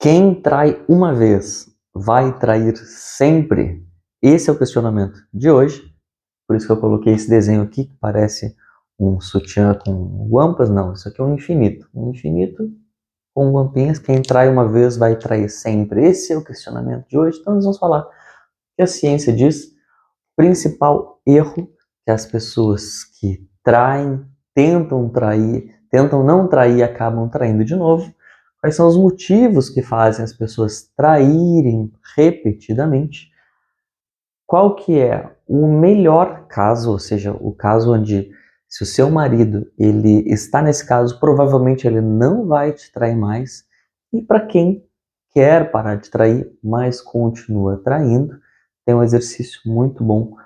Quem trai uma vez vai trair sempre? Esse é o questionamento de hoje. Por isso que eu coloquei esse desenho aqui, que parece um sutiã com guampas. Não, isso aqui é um infinito. Um infinito com guampinhas. Quem trai uma vez vai trair sempre. Esse é o questionamento de hoje. Então nós vamos falar o que a ciência diz. O principal erro que as pessoas que traem, tentam não trair e acabam traindo de novo. Quais são os motivos que fazem as pessoas traírem repetidamente? Qual que é o melhor caso, ou seja, o caso onde se o seu marido ele está nesse caso, provavelmente ele não vai te trair mais. E para quem quer parar de trair, mas continua traindo, tem um exercício muito bom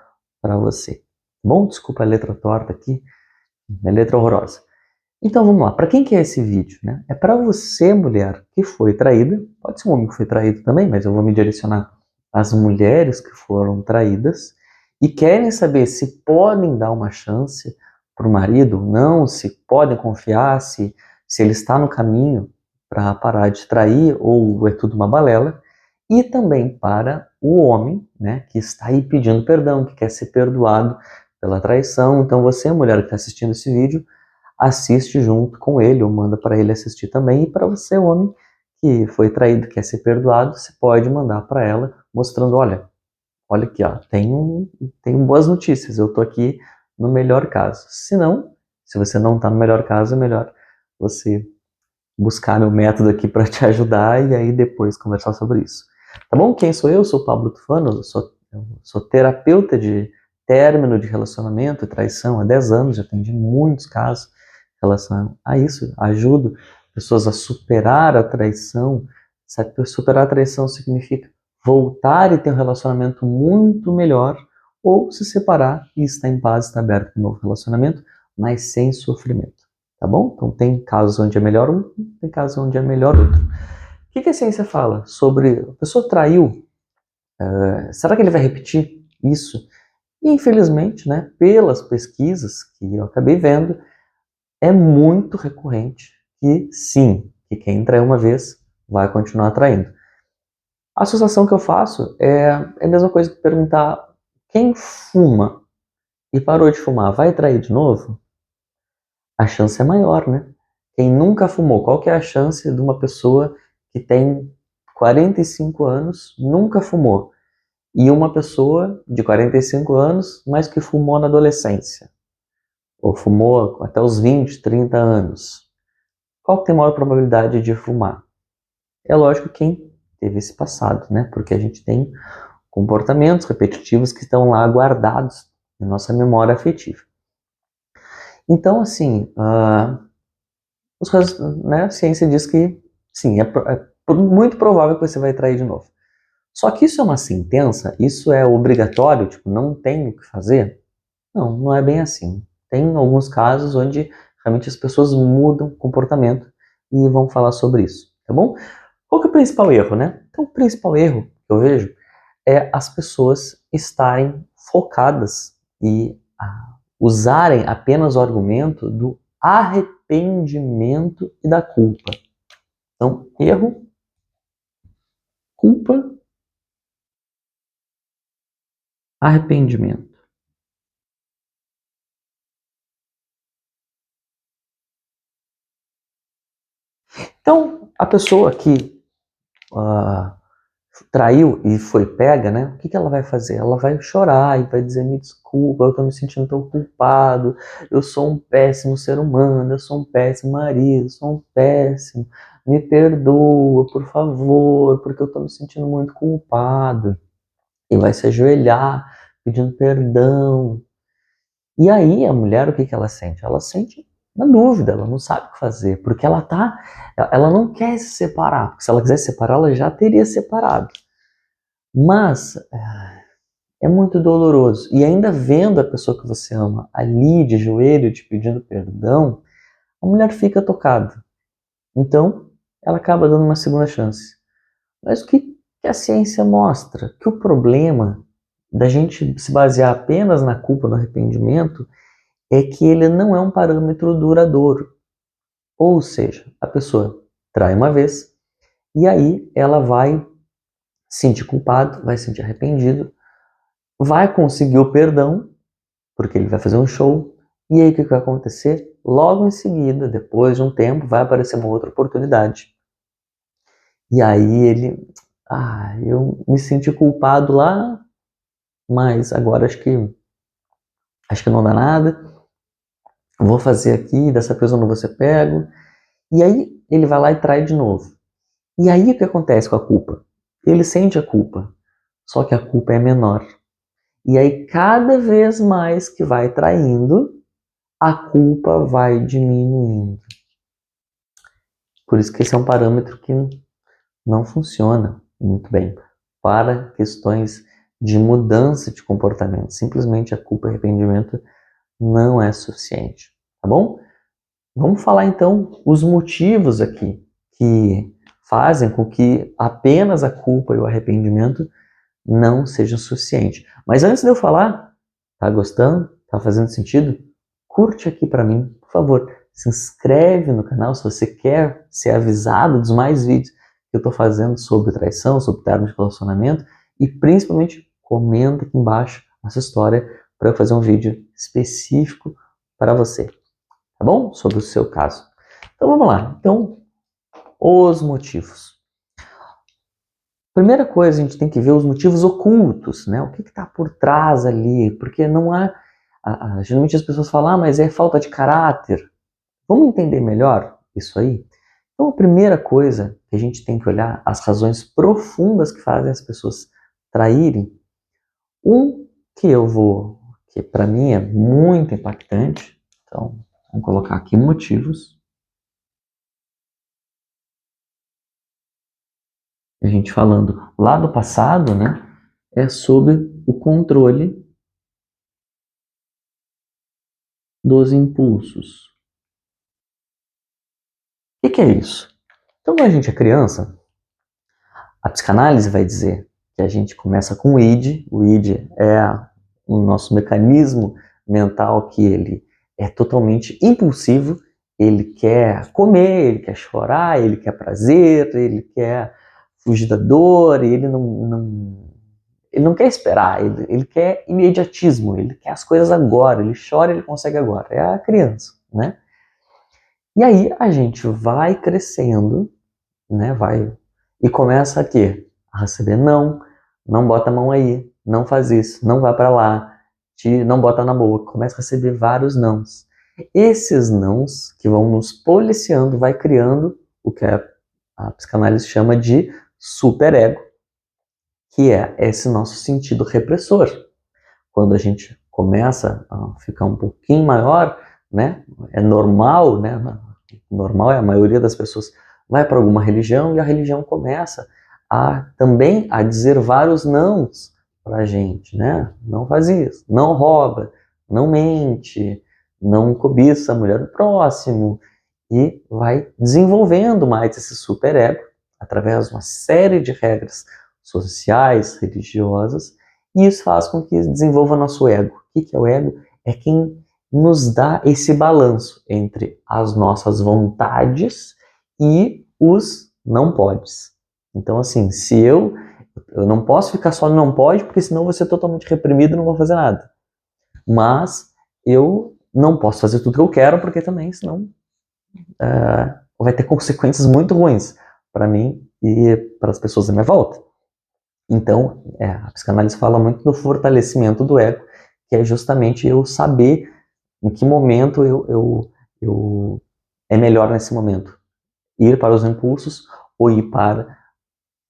para você. Bom, desculpa a letra torta aqui, a letra horrorosa. Então vamos lá, para quem que é esse vídeo, né? É para você, mulher, que foi traída, pode ser um homem que foi traído também, mas eu vou me direcionar às mulheres que foram traídas e querem saber se podem dar uma chance para o marido ou não, se podem confiar, se ele está no caminho para parar de trair ou é tudo uma balela. E também para o homem, né, que está aí pedindo perdão, que quer ser perdoado pela traição. Então você, mulher que está assistindo esse vídeo, assiste junto com ele ou manda para ele assistir também. E para você, homem que foi traído, quer ser perdoado, você pode mandar para ela mostrando, olha aqui, ó, tenho boas notícias, eu tô aqui no melhor caso. Se não, se você não tá no melhor caso, é melhor você buscar meu método aqui para te ajudar e aí depois conversar sobre isso. Tá bom? Quem sou eu? Sou o Pablo Tufano, eu sou terapeuta de término de relacionamento e traição há 10 anos, já atendi muitos casos em relação a isso, ajudo pessoas a superar a traição. Sabe? Superar a traição significa voltar e ter um relacionamento muito melhor, ou se separar e estar em paz, estar aberto para um novo relacionamento, mas sem sofrimento. Tá bom? Então tem casos onde é melhor um, tem casos onde é melhor outro. O que a ciência fala sobre a pessoa traiu? Será que ele vai repetir isso? E, infelizmente, né, pelas pesquisas que eu acabei vendo, é muito recorrente que sim, que quem traiu uma vez vai continuar traindo. A associação que eu faço é a mesma coisa que perguntar: quem fuma e parou de fumar vai trair de novo? A chance é maior, né? Quem nunca fumou, qual que é a chance de uma pessoa que tem 45 anos, nunca fumou, e uma pessoa de 45 anos, mas que fumou na adolescência, ou fumou até os 20, 30 anos? Qual que tem maior probabilidade de fumar? É lógico quem teve esse passado, né? Porque a gente tem comportamentos repetitivos que estão lá guardados na nossa memória afetiva. Então, assim, né, a ciência diz que sim, é muito provável que você vai trair de novo. Só que isso é uma sentença? Isso é obrigatório? Tipo, não tem o que fazer? Não, não é bem assim. Tem alguns casos onde realmente as pessoas mudam o comportamento e vão falar sobre isso, tá bom? Qual que é o principal erro, né? Então, o principal erro que eu vejo é as pessoas estarem focadas e usarem apenas o argumento do arrependimento e da culpa. Então, erro, culpa, arrependimento. Então, a pessoa que ah, traiu e foi pega, né? O que ela vai fazer? Ela vai chorar e vai dizer: me desculpa, eu tô me sentindo tão culpado, eu sou um péssimo ser humano, eu sou um péssimo marido, eu sou um péssimo, me perdoa, por favor, porque eu tô me sentindo muito culpado. E vai se ajoelhar pedindo perdão. E aí a mulher, o que ela sente? Ela sente na dúvida, ela não sabe o que fazer, porque ela não quer se separar, porque se ela quisesse separar, ela já teria separado. Mas é muito doloroso. E ainda vendo a pessoa que você ama ali de joelho, te pedindo perdão, a mulher fica tocada. Então, ela acaba dando uma segunda chance. Mas o que a ciência mostra? Que o problema da gente se basear apenas na culpa, no arrependimento, é que ele não é um parâmetro duradouro. Ou seja, a pessoa trai uma vez, E aí ela vai se sentir culpado, vai se sentir arrependido, vai conseguir o perdão, porque ele vai fazer um show, e aí o que vai acontecer? Logo em seguida, depois de um tempo, vai aparecer uma outra oportunidade. E aí ele, eu me senti culpado lá, mas agora acho que não dá nada, vou fazer aqui, dessa vez eu não vou ser pego. E aí ele vai lá e trai de novo. E aí o que acontece com a culpa? Ele sente a culpa, só que a culpa é menor. E aí cada vez mais que vai traindo, a culpa vai diminuindo. Por isso que esse é um parâmetro que não funciona muito bem para questões de mudança de comportamento. Simplesmente a culpa e arrependimento não é suficiente, tá bom? Vamos falar então os motivos aqui que fazem com que apenas a culpa e o arrependimento não sejam suficientes. Mas antes de eu falar, tá gostando? Tá fazendo sentido? Curte aqui para mim, por favor. Se inscreve no canal se você quer ser avisado dos mais vídeos que eu estou fazendo sobre traição, sobre término de relacionamento, e principalmente comenta aqui embaixo a sua história para eu fazer um vídeo específico para você, tá bom? Sobre o seu caso. Então vamos lá. Então, os motivos. Primeira coisa, a gente tem que ver os motivos ocultos, né? O que está por trás ali, porque não há... geralmente as pessoas falam, mas é falta de caráter. Vamos entender melhor isso aí? Então, a primeira coisa que a gente tem que olhar, as razões profundas que fazem as pessoas traírem. Que para mim é muito impactante, então, vamos colocar aqui motivos. A gente falando lá do passado, né? É sobre o controle dos impulsos. O que é isso? Então, quando a gente é criança, a psicanálise vai dizer que a gente começa com o id. O id é o nosso mecanismo mental que ele é totalmente impulsivo. Ele quer comer, ele quer chorar, ele quer prazer, ele quer fugir da dor, ele não quer esperar, ele quer imediatismo, ele quer as coisas agora, ele chora, ele consegue agora. É a criança, né? E aí a gente vai crescendo, né? E começa a quê? A receber não, não bota a mão aí, não faz isso, não vai para lá, não bota na boca. Começa a receber vários nãos. Esses nãos que vão nos policiando, vai criando o que a psicanálise chama de superego, que é esse nosso sentido repressor. Quando a gente começa a ficar um pouquinho maior, né? É normal, né? Normal é a maioria das pessoas vai para alguma religião e a religião começa também a dizer vários nãos para a gente, né? Não faz isso, não rouba, não mente, não cobiça a mulher do próximo, e vai desenvolvendo mais esse superego através de uma série de regras sociais, religiosas, e isso faz com que desenvolva nosso ego. O que é o ego? É quem nos dá esse balanço entre as nossas vontades e os não podes. Então, assim, se eu não posso ficar só no não pode, porque senão eu vou ser totalmente reprimido e não vou fazer nada. Mas eu não posso fazer tudo que eu quero, porque também, senão vai ter consequências muito ruins para mim e para as pessoas à minha volta. Então, a psicanálise fala muito do fortalecimento do ego, que é justamente eu saber em que momento eu é melhor nesse momento. Ir para os impulsos ou ir para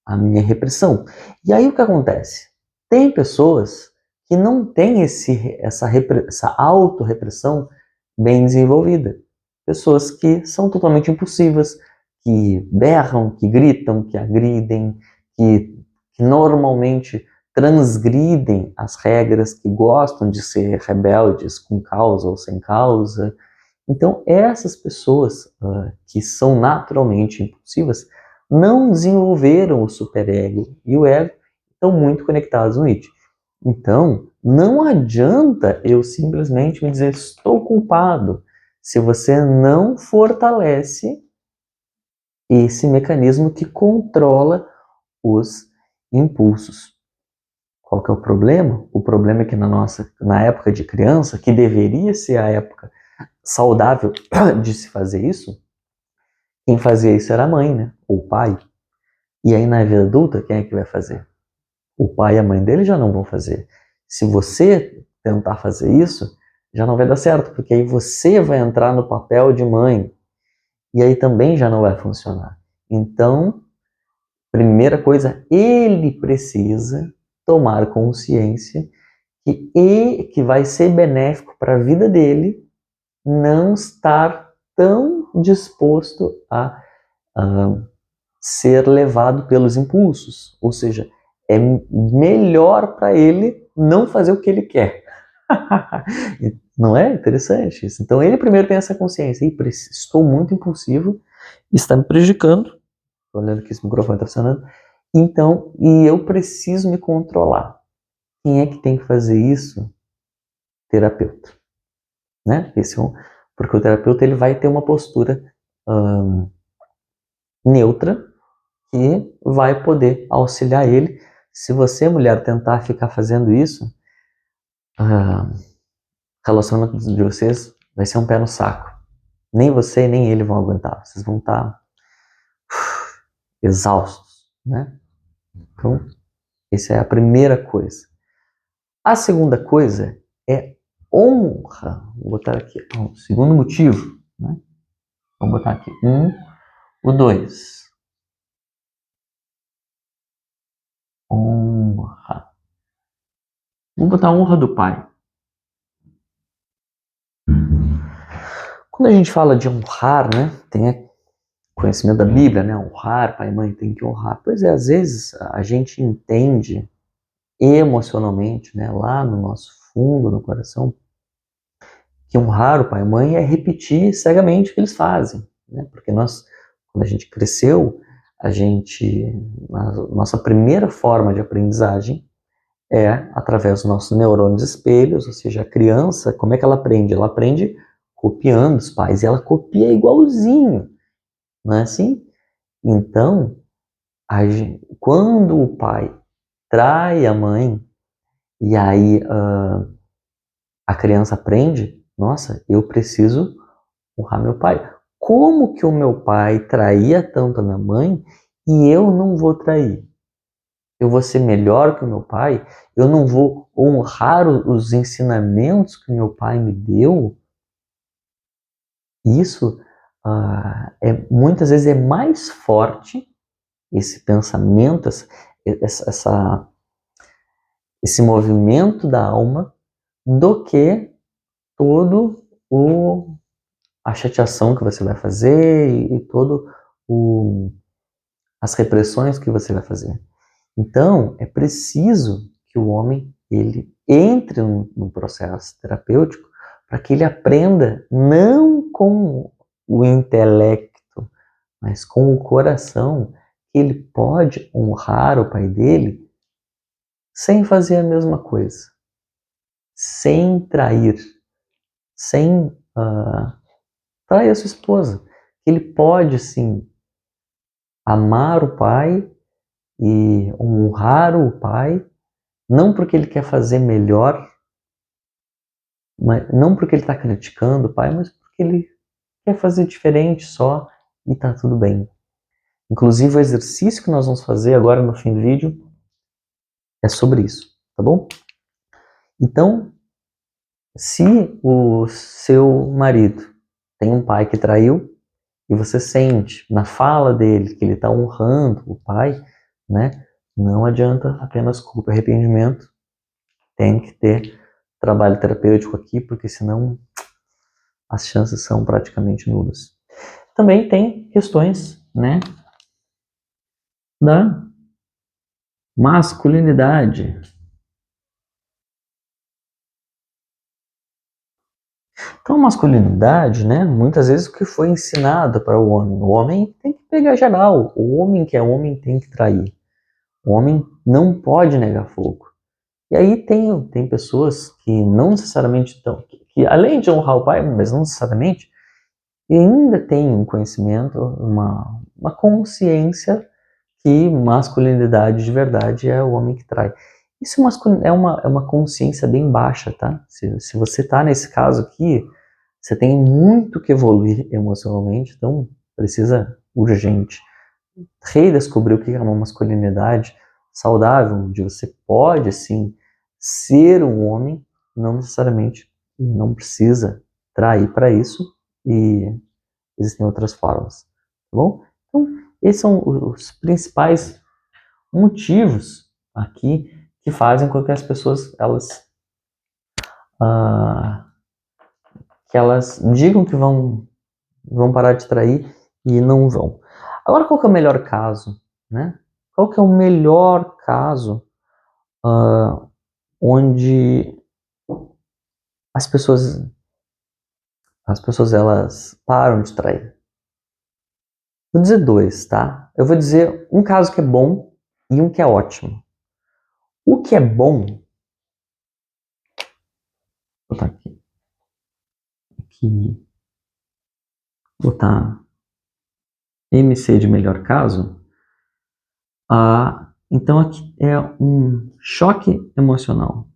a minha repressão. E aí o que acontece? Tem pessoas que não têm essa autorrepressão bem desenvolvida. Pessoas que são totalmente impulsivas, que berram, que gritam, que agridem, que normalmente transgridem as regras, que gostam de ser rebeldes com causa ou sem causa. Então, essas pessoas que são naturalmente impulsivas não desenvolveram o superego e o ego estão muito conectados no id. Então, não adianta eu simplesmente me dizer estou culpado se você não fortalece esse mecanismo que controla os impulsos. Qual que é o problema? O problema é que na época de criança, que deveria ser a época saudável de se fazer isso, quem fazia isso era a mãe, né? Ou o pai. E aí na vida adulta, quem é que vai fazer? O pai e a mãe dele já não vão fazer. Se você tentar fazer isso, já não vai dar certo, porque aí você vai entrar no papel de mãe. E aí também já não vai funcionar. Então, primeira coisa, ele precisa tomar consciência que vai ser benéfico para a vida dele não estar tão disposto a ser levado pelos impulsos. Ou seja, é melhor para ele não fazer o que ele quer. Não é interessante isso? Então ele primeiro tem essa consciência. Estou muito impulsivo, está me prejudicando. Estou olhando que esse microfone está funcionando. Então, e eu preciso me controlar. Quem é que tem que fazer isso? Terapeuta. Né? Porque o terapeuta ele vai ter uma postura neutra que vai poder auxiliar ele. Se você, mulher, tentar ficar fazendo isso, relacionamento de vocês vai ser um pé no saco. Nem você nem ele vão aguentar. Vocês vão estar exaustos, né? Então, essa é a primeira coisa. A segunda coisa é honra. Vou botar aqui. O segundo motivo, né? Vamos botar aqui. O 2. Honra. Vamos botar a honra do pai. Quando a gente fala de honrar, né? Tem conhecimento da Bíblia, né? Honrar, pai e mãe tem que honrar. Pois é, às vezes a gente entende emocionalmente, né? Lá no nosso fundo, no coração, que honrar o pai e a mãe é repetir cegamente o que eles fazem, né? Porque quando a gente cresceu, a nossa primeira forma de aprendizagem é através dos nossos neurônios espelhos, ou seja, a criança, como é que ela aprende? Ela aprende copiando os pais, e ela copia igualzinho, não é assim? Então, quando o pai trai a mãe, e aí a criança aprende, nossa, eu preciso honrar meu pai. Como que o meu pai traía tanto a minha mãe e eu não vou trair? Eu vou ser melhor que o meu pai? Eu não vou honrar os ensinamentos que meu pai me deu? Isso muitas vezes é mais forte, esse pensamento, esse movimento da alma, do que todo a chateação que você vai fazer e todo as repressões que você vai fazer. Então, é preciso que o homem ele entre num processo terapêutico para que ele aprenda não com o intelecto, mas com o coração, que ele pode honrar o pai dele sem fazer a mesma coisa, sem trair, sem trair a sua esposa. Ele pode, sim, amar o pai e honrar o pai, não porque ele quer fazer melhor, não porque ele está criticando o pai, mas porque ele quer fazer diferente só e está tudo bem. Inclusive o exercício que nós vamos fazer agora no fim do vídeo é sobre isso, tá bom? Então, se o seu marido tem um pai que traiu e você sente na fala dele que ele está honrando o pai, né? Não adianta apenas culpa e arrependimento, tem que ter trabalho terapêutico aqui, porque senão as chances são praticamente nulas. Também tem questões, né, da masculinidade. Então, a masculinidade, né, muitas vezes o que foi ensinado para o homem tem que pegar geral, o homem que é homem tem que trair, o homem não pode negar fogo. E aí tem pessoas que não necessariamente estão, que além de honrar o pai, mas não necessariamente, e ainda tem um conhecimento, uma consciência que masculinidade de verdade é o homem que trai. Isso é uma consciência bem baixa, tá? Se você tá nesse caso aqui, você tem muito que evoluir emocionalmente, então precisa urgente redescobrir o que é uma masculinidade saudável, onde você pode, sim, ser um homem, não necessariamente, não precisa trair para isso, e existem outras formas, tá bom? Então, esses são os principais motivos aqui que fazem com que as pessoas, ah, que elas digam que vão parar de trair e não vão. Agora, qual que é o melhor caso, né? Qual que é o melhor caso onde as pessoas, elas param de trair? Vou dizer dois, tá? Eu vou dizer um caso que é bom e um que é ótimo. O que é bom, vou botar aqui, botar MC de melhor caso. Então aqui é um choque emocional.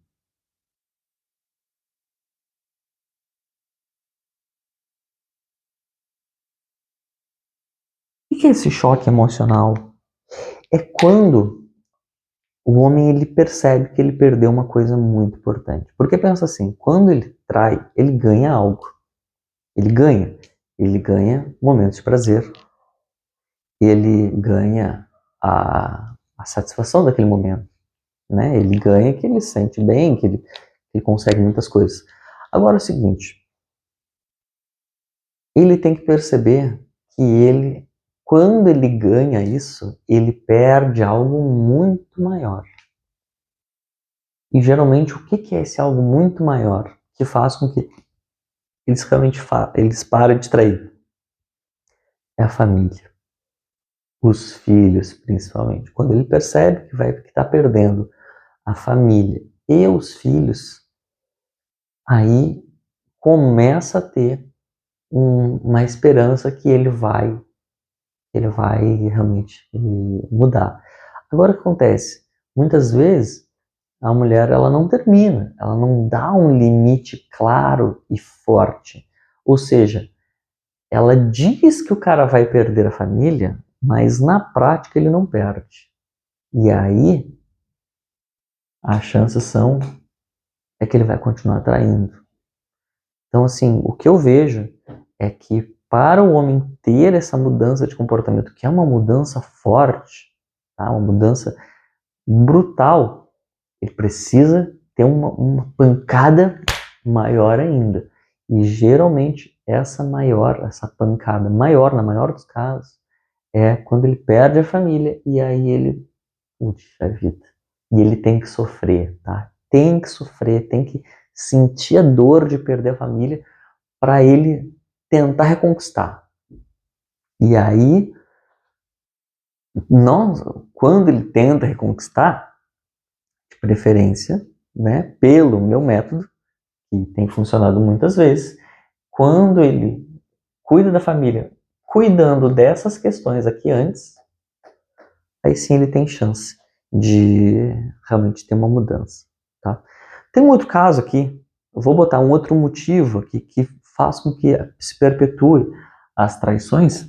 O que é esse choque emocional? É quando o homem ele percebe que ele perdeu uma coisa muito importante. Porque pensa assim, quando ele trai, ele ganha algo. Ele ganha. Ele ganha momentos de prazer. Ele ganha a satisfação daquele momento. Né? Ele ganha que ele se sente bem, que ele consegue muitas coisas. Agora é o seguinte, ele tem que perceber que ele, quando ele ganha isso, ele perde algo muito maior. E geralmente o que é esse algo muito maior que faz com que eles realmente eles parem de trair? É a família. Os filhos, principalmente. Quando ele percebe que está perdendo a família e os filhos, aí começa a ter uma esperança que ele vai realmente mudar. Agora o que acontece? Muitas vezes a mulher ela não termina, ela não dá um limite claro e forte. Ou seja, ela diz que o cara vai perder a família, mas na prática ele não perde. E aí as chances são que ele vai continuar traindo. Então assim, o que eu vejo é que para o homem ter essa mudança de comportamento, que é uma mudança forte, tá? Uma mudança brutal, ele precisa ter uma pancada maior ainda. E geralmente essa pancada maior, na maior dos casos, é quando ele perde a família e aí ele, puxa vida, e ele tem que sofrer, tá? Tem que sofrer, tem que sentir a dor de perder a família para ele tentar reconquistar. E aí, nós, quando ele tenta reconquistar, de preferência, né, pelo meu método, que tem funcionado muitas vezes, quando ele cuida da família, cuidando dessas questões aqui antes, aí sim ele tem chance de realmente ter uma mudança, tá? Tem um outro caso aqui, eu vou botar um outro motivo aqui que faz com que se perpetue as traições.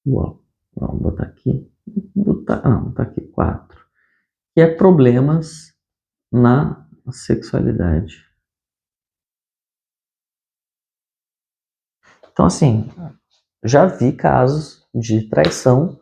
Uau, vamos botar aqui, botar aqui 4, que é problemas na sexualidade. Então assim, já vi casos de traição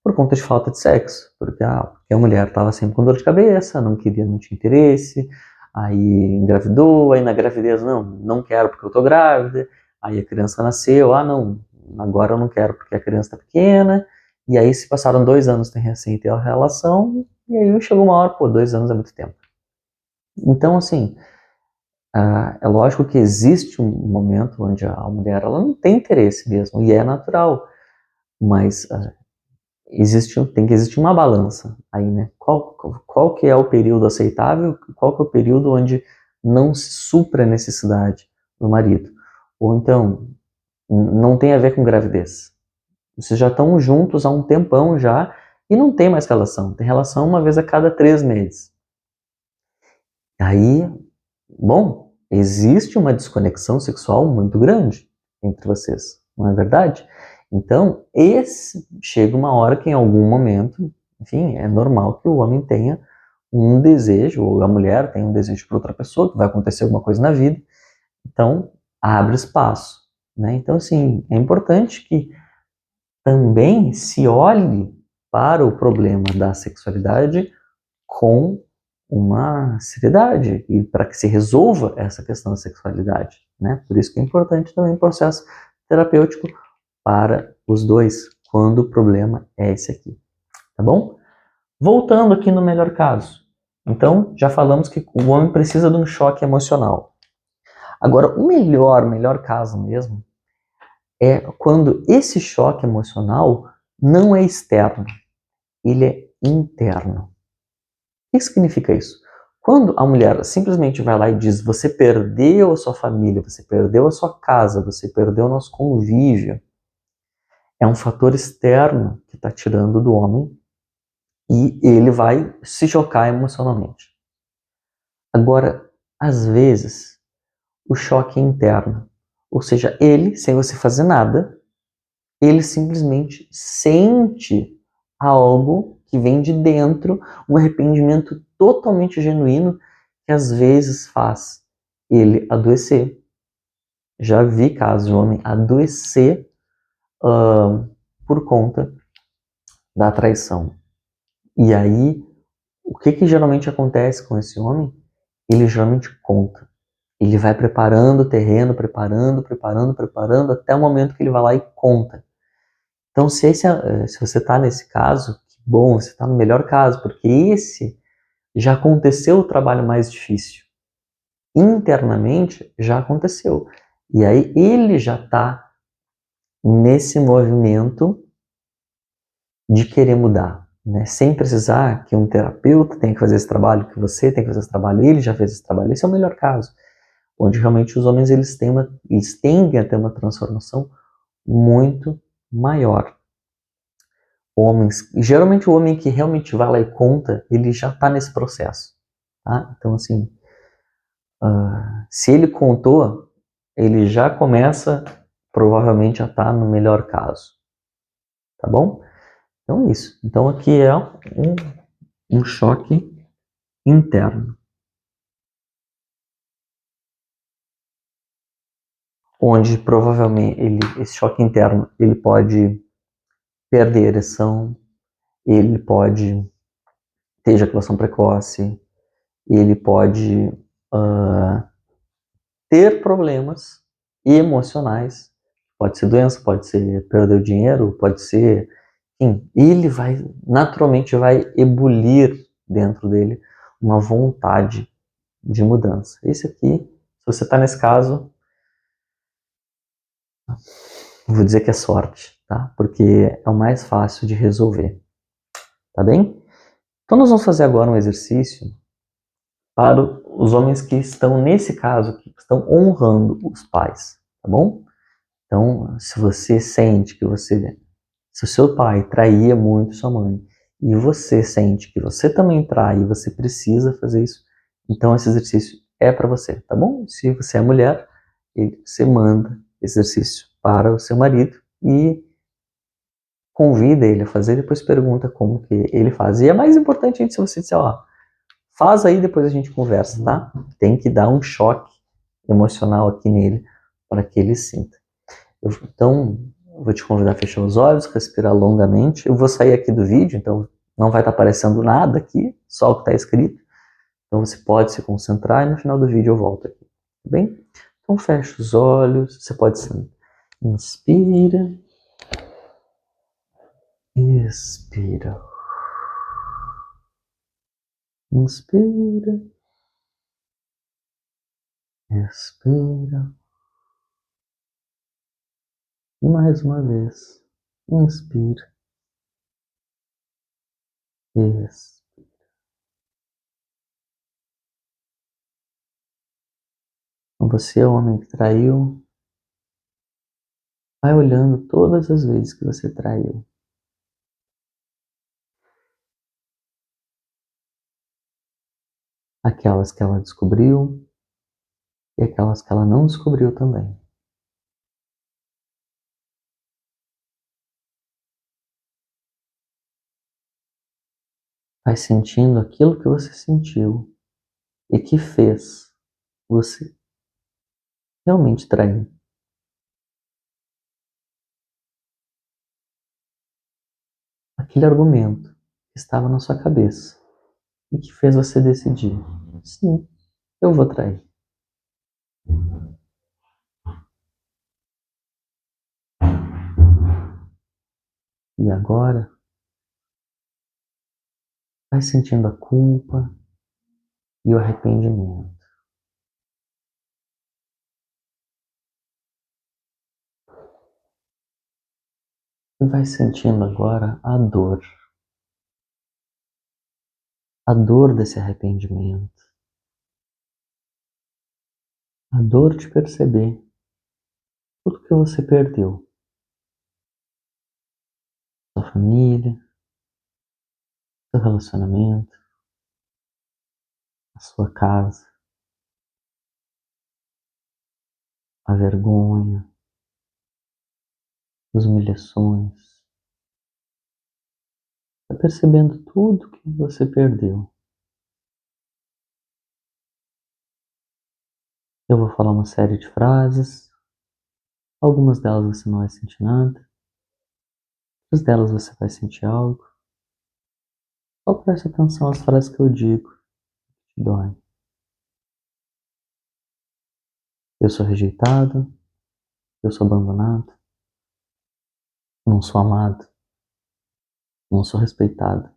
por conta de falta de sexo, porque a mulher estava sempre com dor de cabeça, não tinha interesse, aí engravidou, aí na gravidez não quero porque eu tô grávida, aí a criança nasceu, não, agora eu não quero porque a criança tá pequena, e aí se passaram 2 anos sem ter a relação, e aí chegou uma hora, 2 anos é muito tempo. Então assim, é lógico que existe um momento onde a mulher ela não tem interesse mesmo, e é natural, mas tem que existir uma balança aí, né? Qual que é o período aceitável, qual que é o período onde não se supra a necessidade do marido. Ou então, não tem a ver com gravidez. Vocês já estão juntos há um tempão já e não tem mais relação. Tem relação uma vez a cada 3 meses. Aí, bom, existe uma desconexão sexual muito grande entre vocês, não é verdade? Então, chega uma hora que em algum momento, enfim, é normal que o homem tenha um desejo, ou a mulher tenha um desejo por outra pessoa, que vai acontecer alguma coisa na vida. Então, abre espaço, né? Então, assim, é importante que também se olhe para o problema da sexualidade com uma seriedade e para que se resolva essa questão da sexualidade, né? Por isso que é importante também o processo terapêutico para os dois, quando o problema é esse aqui, tá bom? Voltando aqui no melhor caso. Então, já falamos que o homem precisa de um choque emocional. Agora, o melhor caso mesmo é quando esse choque emocional não é externo, ele é interno. O que significa isso? Quando a mulher simplesmente vai lá e diz: você perdeu a sua família, você perdeu a sua casa, você perdeu o nosso convívio, é um fator externo que está tirando do homem e ele vai se chocar emocionalmente. Agora, às vezes, o choque é interno, ou seja, ele, sem você fazer nada, ele simplesmente sente algo que vem de dentro, um arrependimento totalmente genuíno que às vezes faz ele adoecer. Já vi casos de homem adoecer por conta da traição. E aí, o que geralmente acontece com esse homem? Ele geralmente conta. Ele vai preparando o terreno, preparando, até o momento que ele vai lá e conta. Então, se você está nesse caso, que bom, você está no melhor caso, porque esse já aconteceu o trabalho mais difícil. Internamente, já aconteceu. E aí ele já está nesse movimento de querer mudar, né? Sem precisar que um terapeuta tenha que fazer esse trabalho, que você tenha que fazer esse trabalho, ele já fez esse trabalho. Esse é o melhor caso, onde realmente os homens eles tendem a ter uma transformação muito maior. Homens, geralmente o homem que realmente vai lá e conta, ele já está nesse processo, tá? Então, assim, se ele contou, ele já começa provavelmente a estar no melhor caso, tá bom? Então é isso. Então aqui é um choque interno, onde provavelmente esse choque interno ele pode perder a ereção, ele pode ter ejaculação precoce, ele pode ter problemas emocionais. Pode ser doença, pode ser perder o dinheiro, pode ser. Enfim, ele naturalmente vai ebulir dentro dele uma vontade de mudança. Esse aqui, se você está nesse caso, vou dizer que é sorte, tá? Porque é o mais fácil de resolver, tá bem? Então nós vamos fazer agora um exercício para os homens que estão nesse caso, que estão honrando os pais, tá bom? Então, se você sente que se o seu pai traía muito sua mãe, e você sente que você também trai e você precisa fazer isso, então esse exercício é para você, tá bom? Se você é mulher, você manda esse exercício para o seu marido e convida ele a fazer, depois pergunta como que ele faz. E é mais importante se você disser, ó, faz aí, depois a gente conversa, tá? Tem que dar um choque emocional aqui nele para que ele sinta. Então, eu vou te convidar a fechar os olhos, respirar longamente. Eu vou sair aqui do vídeo, então não vai estar aparecendo nada aqui, só o que está escrito. Então você pode se concentrar e no final do vídeo eu volto aqui, tá bem? Então fecha os olhos, você pode inspira, expira, inspira, expira. E mais uma vez, inspira, expira. Você é o homem que traiu, Vai olhando todas as vezes que você traiu. Aquelas que ela descobriu e aquelas que ela não descobriu também. Vai sentindo aquilo que você sentiu e que fez você realmente trair. Aquele argumento que estava na sua cabeça e que fez você decidir: sim, eu vou trair. E agora, vai sentindo a culpa e o arrependimento. E vai sentindo agora a dor desse arrependimento, a dor de perceber tudo que você perdeu. Sua família, seu relacionamento, a sua casa, a vergonha, as humilhações. Vai percebendo tudo que você perdeu. Eu vou falar uma série de frases, algumas delas você não vai sentir nada, outras delas você vai sentir algo. Só preste atenção às frases que eu digo, que dói. Eu sou rejeitado, eu sou abandonado, não sou amado, não sou respeitado,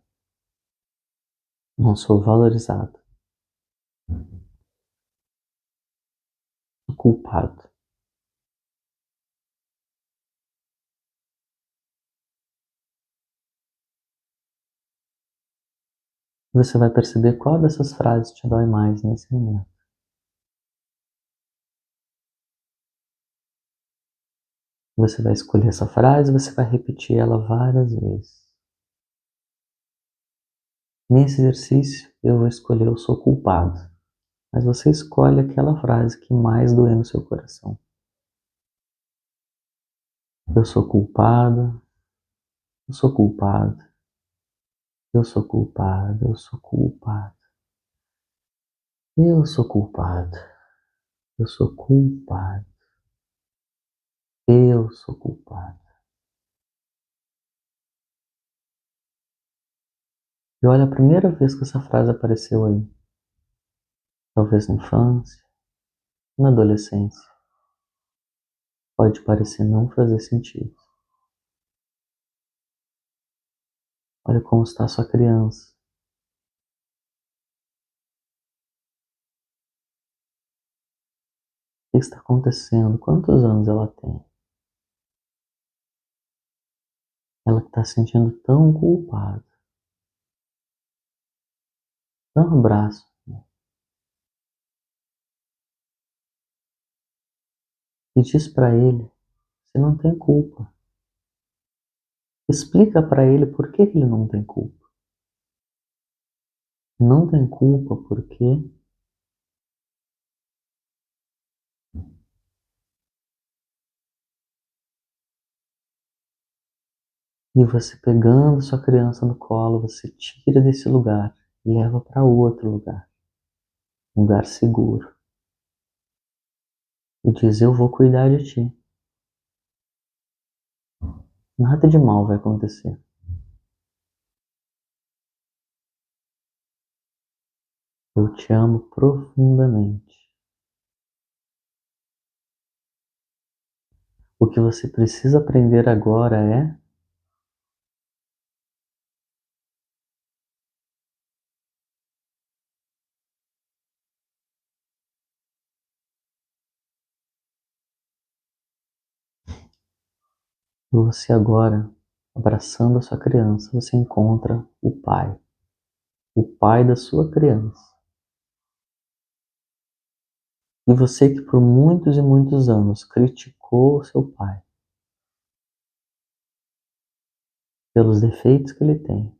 não sou valorizado, sou culpado. Você vai perceber qual dessas frases te dói mais nesse momento. Você vai escolher essa frase e você vai repetir ela várias vezes. Nesse exercício, eu vou escolher eu sou culpado, mas você escolhe aquela frase que mais doer no seu coração. Eu sou culpado, eu sou culpado, eu sou culpado, eu sou culpado, eu sou culpado, eu sou culpado, eu sou culpado. E olha a primeira vez que essa frase apareceu aí. Talvez na infância, na adolescência. Pode parecer não fazer sentido. Olha como está a sua criança. O que está acontecendo? Quantos anos ela tem? Ela está se sentindo tão culpada. Dá um abraço e diz para ele que não tem culpa. Explica para ele por que ele não tem culpa. Não tem culpa porque e você pegando sua criança no colo, você tira desse lugar e leva para outro lugar, um lugar seguro. E diz: eu vou cuidar de ti. Nada de mal vai acontecer. Eu te amo profundamente. O que você precisa aprender agora é você agora, abraçando a sua criança, você encontra o pai da sua criança. E você que por muitos e muitos anos criticou seu pai, pelos defeitos que ele tem.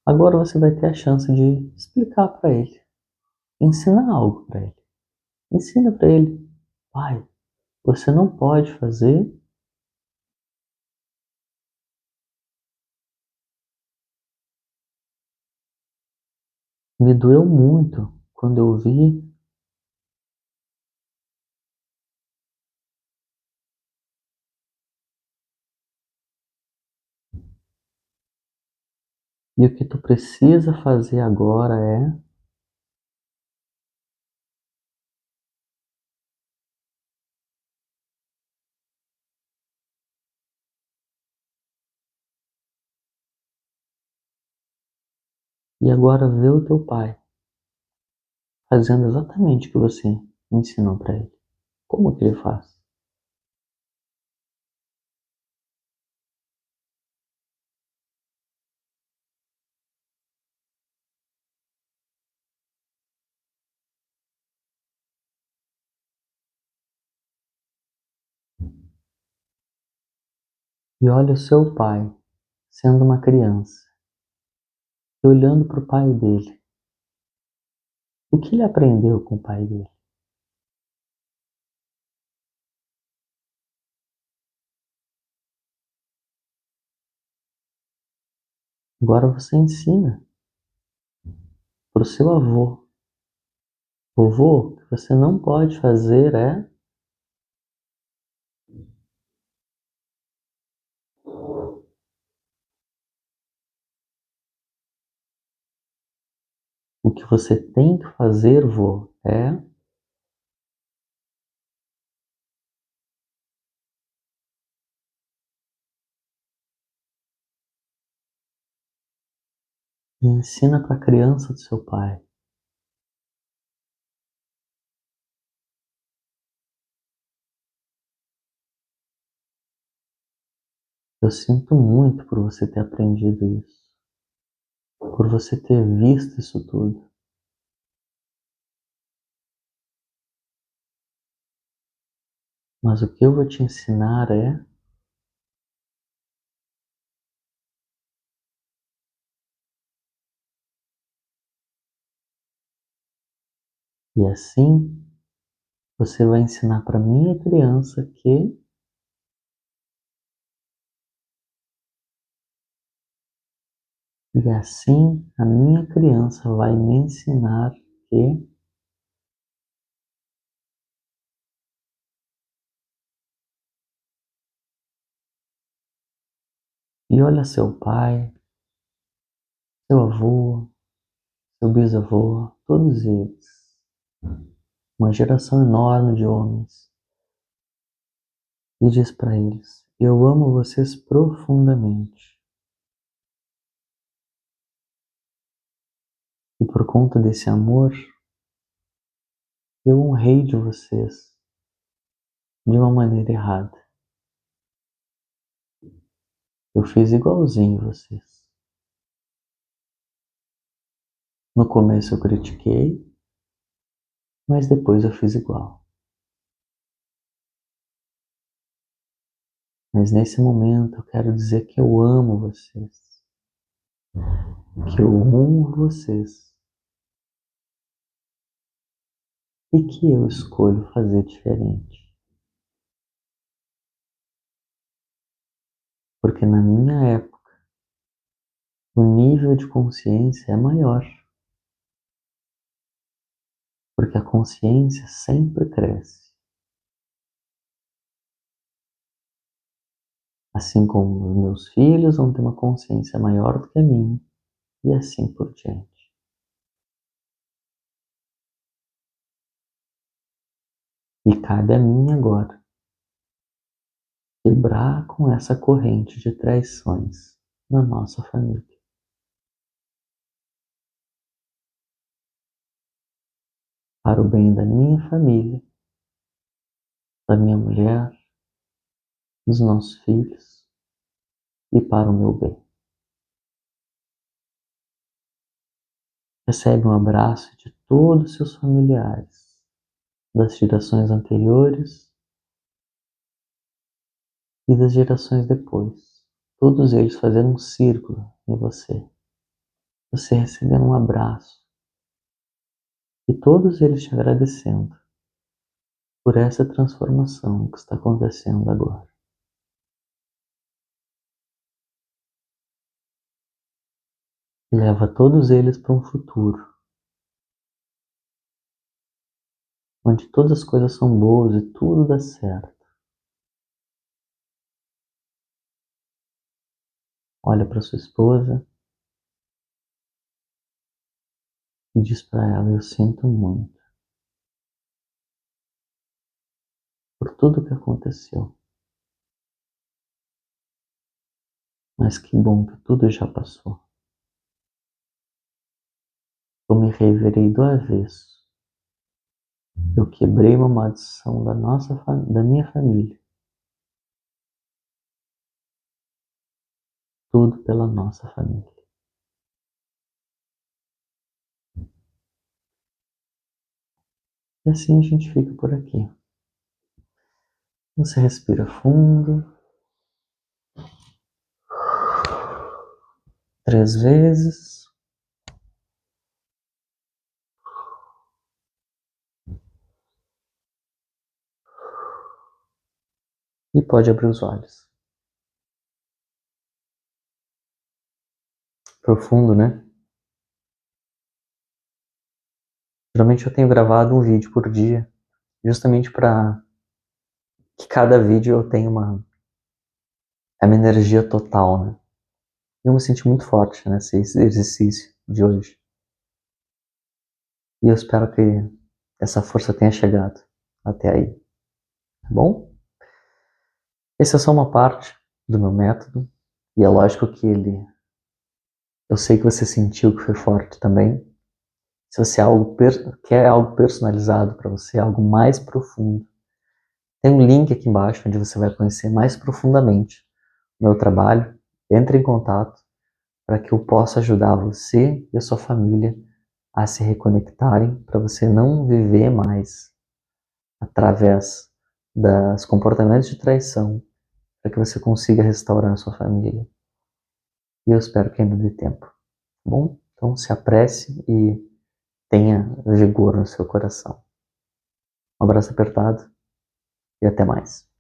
Agora você vai ter a chance de explicar para ele, ensinar algo para ele. Ensina para ele, pai, você não pode fazer. Me doeu muito quando eu vi e o que tu precisa fazer agora é e agora ver o teu pai fazendo exatamente o que você ensinou para ele. Como que ele faz? E olha o seu pai sendo uma criança e olhando para o pai dele. O que ele aprendeu com o pai dele? Agora você ensina para o seu avô. Vovô, o que você não pode fazer é. O que você tem que fazer, vô, é. E ensina para a criança do seu pai. Eu sinto muito por você ter aprendido isso, por você ter visto isso tudo. Mas o que eu vou te ensinar é e assim você vai ensinar para minha criança que e assim a minha criança vai me ensinar que e olha seu pai, seu avô, seu bisavô, todos eles, uma geração enorme de homens, e diz para eles: eu amo vocês profundamente. E por conta desse amor, eu honrei de vocês de uma maneira errada. Eu fiz igualzinho vocês. No começo eu critiquei, mas depois eu fiz igual. Mas nesse momento eu quero dizer que eu amo vocês, que eu honro vocês e que eu escolho fazer diferente. Porque na minha época, o nível de consciência é maior. Porque a consciência sempre cresce. Assim como os meus filhos vão ter uma consciência maior do que a minha, e assim por diante. E cabe a mim agora quebrar com essa corrente de traições na nossa família. Para o bem da minha família, da minha mulher, dos nossos filhos e para o meu bem. Recebe um abraço de todos os seus familiares, das gerações anteriores e das gerações depois. todos eles fazendo um círculo em você. Você recebendo um abraço. E todos eles te agradecendo por essa transformação que está acontecendo agora. E leva todos eles para um futuro onde todas as coisas são boas e tudo dá certo. Olha para sua esposa e diz para ela: eu sinto muito por tudo que aconteceu, mas que bom que tudo já passou. Eu me revirei do avesso. Eu quebrei uma maldição da minha família. Tudo pela nossa família. E assim a gente fica por aqui. Você respira fundo. 3 vezes. E pode abrir os olhos. Profundo, né? Geralmente eu tenho gravado um vídeo por dia, justamente para que cada vídeo eu tenha a minha energia total, né? Eu me senti muito forte nesse exercício de hoje. E eu espero que essa força tenha chegado até aí, tá bom? Essa é só uma parte do meu método, e é lógico que eu sei que você sentiu que foi forte também. Se você quer algo personalizado para você, algo mais profundo, tem um link aqui embaixo onde você vai conhecer mais profundamente o meu trabalho. Entre em contato para que eu possa ajudar você e a sua família a se reconectarem, para você não viver mais através dos comportamentos de traição, para que você consiga restaurar a sua família. E eu espero que ainda dê tempo, tá bom? Então se apresse e tenha vigor no seu coração. Um abraço apertado e até mais.